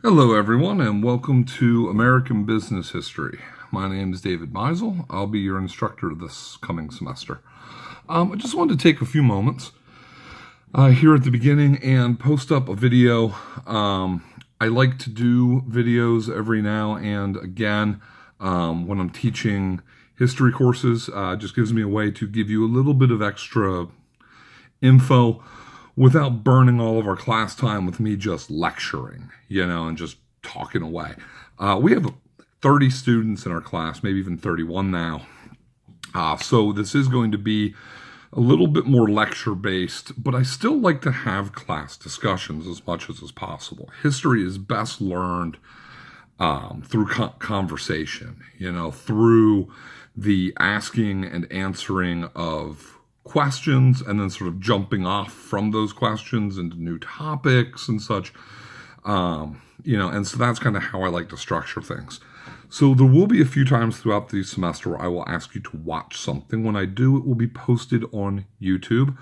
Hello, everyone, and welcome to American Business History. My name is David Meisel. I'll be your instructor this coming semester. I just wanted to take a few moments here at the beginning and post up a video. I like to do videos every now and again when I'm teaching history courses. It just gives me a way to give you a little bit of extra info without burning all of our class time with me just lecturing, and just talking away. We have 30 students in our class, maybe even 31 now. So this is going to be a little bit more lecture-based, but I still like to have class discussions as much as is possible. History is best learned through conversation, through the asking and answering of questions and then sort of jumping off from those questions into new topics and such, and so that's kind of how I like to structure things. So there will be a few times throughout the semester where I will ask you to watch something. When I do, it will be posted on YouTube,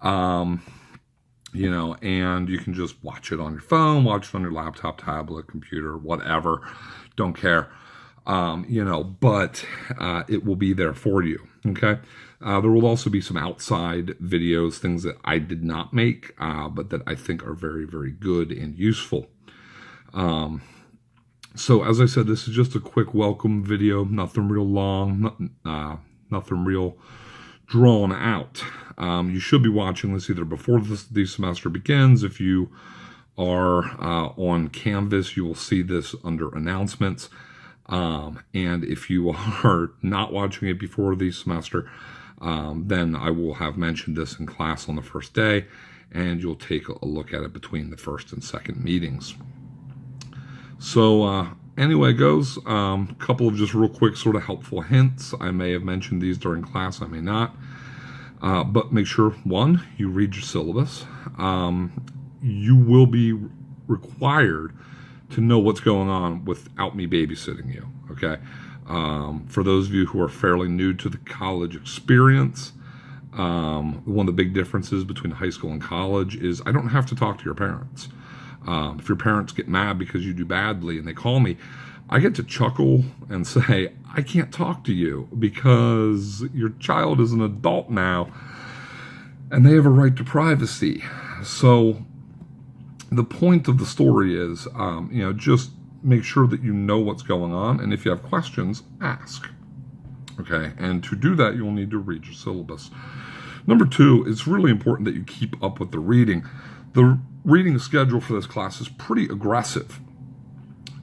and you can just watch it on your phone, watch it on your laptop, tablet, computer, whatever, don't care. But it will be there for you, okay? There will also be some outside videos, things that I did not make, but that I think are very, very good and useful. So as I said, this is just a quick welcome video, nothing real long, nothing real drawn out. You should be watching this either before the semester begins. If you are on Canvas, you will see this under announcements. And if you are not watching it before the semester, then I will have mentioned this in class on the first day, and you'll take a look at it between the first and second meetings. So anyway, goes, a couple of just real quick sort of helpful hints. I may have mentioned these during class, I may not. But make sure, one, you read your syllabus. You will be required to know what's going on without me babysitting you, okay? For those of you who are fairly new to the college experience, one of the big differences between high school and college is I don't have to talk to your parents. If your parents get mad because you do badly and they call me, I get to chuckle and say, I can't talk to you because your child is an adult now and they have a right to privacy. So the point of the story is, just make sure that you know what's going on. And if you have questions, ask. Okay. And to do that, you'll need to read your syllabus. Number two, it's really important that you keep up with the reading. The reading schedule for this class is pretty aggressive.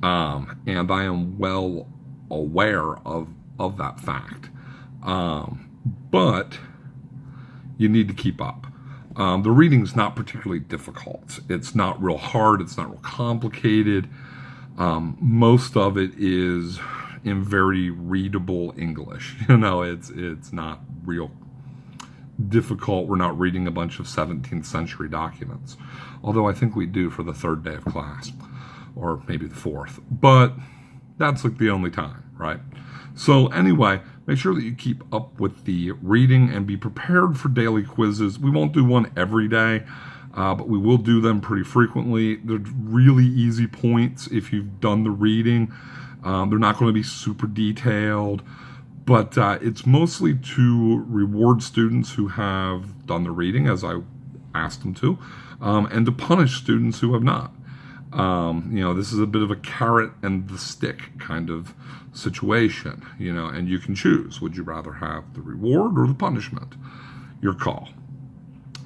And I am well aware of that fact. But you need to keep up. The reading is not particularly difficult. It's not real hard. It's not real complicated. Most of it is in very readable English. It's not real difficult. We're not reading a bunch of 17th century documents, although I think we do for the third day of class, or maybe the fourth. But that's like the only time, right? So anyway, make sure that you keep up with the reading and be prepared for daily quizzes. We won't do one every day, but we will do them pretty frequently. They're really easy points if you've done the reading. They're not going to be super detailed, but it's mostly to reward students who have done the reading, as I asked them to, and to punish students who have not. This is a bit of a carrot and the stick kind of situation, and you can choose. Would you rather have the reward or the punishment? Your call.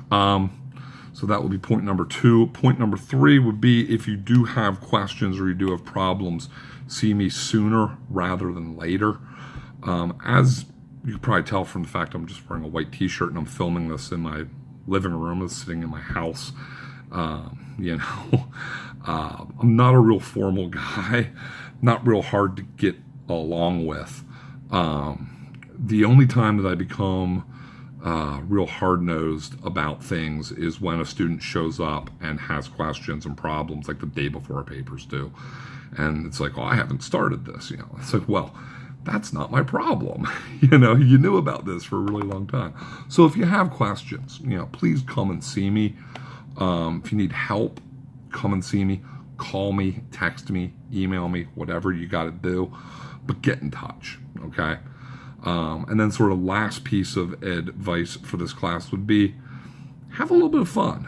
So that will be point number two. Point number three would be if you do have questions or you do have problems, see me sooner rather than later. As you can probably tell from the fact I'm just wearing a white t-shirt and I'm filming this in my living room, I'm sitting in my house. I'm not a real formal guy, not real hard to get along with. The only time that I become real hard-nosed about things is when a student shows up and has questions and problems like the day before our papers do. And it's like, I haven't started this, It's like, well, that's not my problem. You knew about this for a really long time. So if you have questions, please come and see me. If you need help, come and see me. call me, text me, email me, whatever you got to do, but get in touch, okay? And then sort of last piece of advice for this class would be have a little bit of fun.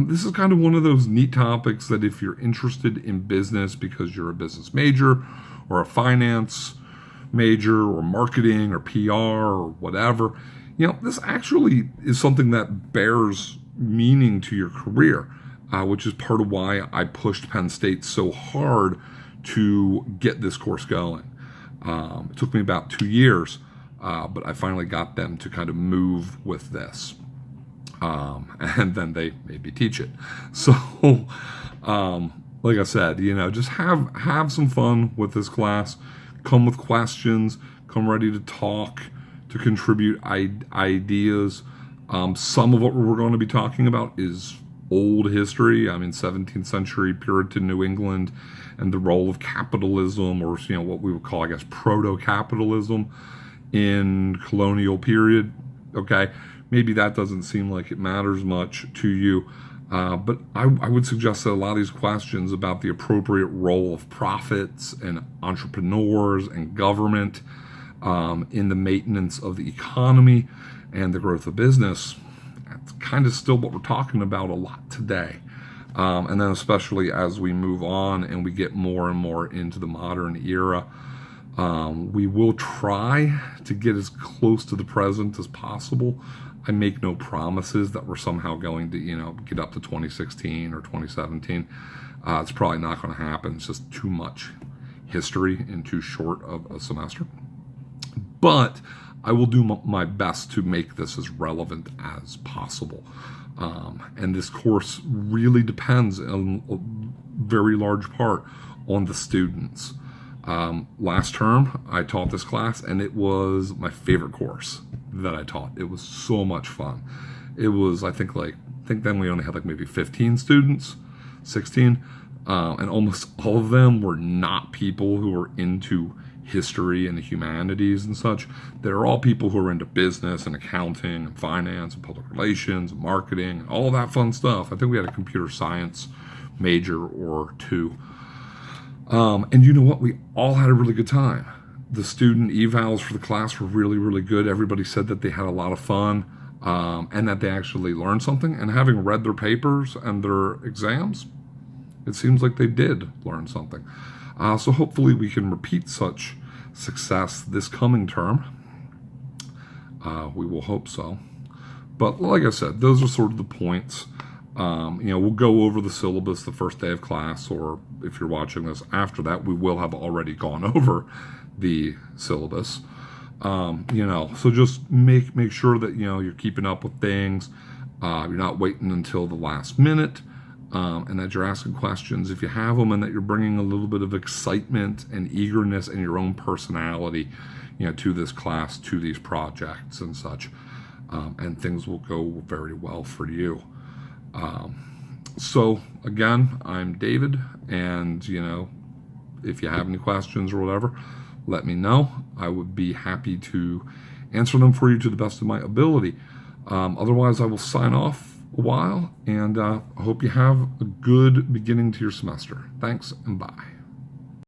This is kind of one of those neat topics that if you're interested in business because you're a business major or a finance major or marketing or PR or whatever, this actually is something that bears meaning to your career, which is part of why I pushed Penn State so hard to get this course going. It took me about 2 years, but I finally got them to kind of move with this. And then they made me teach it. So, like I said, just have some fun with this class. Come with questions. Come ready to talk, to contribute ideas. Some of what we're going to be talking about is old history. 17th century Puritan New England and the role of capitalism, or what we would call, I guess, proto-capitalism in colonial period. Okay, maybe that doesn't seem like it matters much to you, but I would suggest that a lot of these questions about the appropriate role of profits and entrepreneurs and government in the maintenance of the economy and the growth of business, that's kind of still what we're talking about a lot today. And then especially as we move on and we get more and more into the modern era, we will try to get as close to the present as possible. I make no promises that we're somehow going to, get up to 2016 or 2017. It's probably not going to happen. It's just too much history in too short of a semester. But I will do my best to make this as relevant as possible. And this course really depends in a very large part on the students. Last term, I taught this class, and it was my favorite course that I taught. It was so much fun. It was, I think then we only had maybe 15 students, 16, and almost all of them were not people who were into history and the humanities and such. They're all people who are into business and accounting and finance and public relations and marketing and all that fun stuff. I think we had a computer science major or two. And you know what? We all had a really good time. The student evals for the class were really, really good. Everybody said that they had a lot of fun and that they actually learned something. And having read their papers and their exams, it seems like they did learn something. So hopefully we can repeat such success this coming term. We will hope so. But like I said, those are sort of the points. We'll go over the syllabus the first day of class, or if you're watching this after that, we will have already gone over the syllabus. So just make sure that, you're keeping up with things. You're not waiting until the last minute. And that you're asking questions if you have them, and that you're bringing a little bit of excitement and eagerness and your own personality, to this class, to these projects and such, and things will go very well for you. So again, I'm David, and if you have any questions or whatever, let me know. I would be happy to answer them for you to the best of my ability. Otherwise, I will sign off a while, and I hope you have a good beginning to your semester. Thanks, and bye.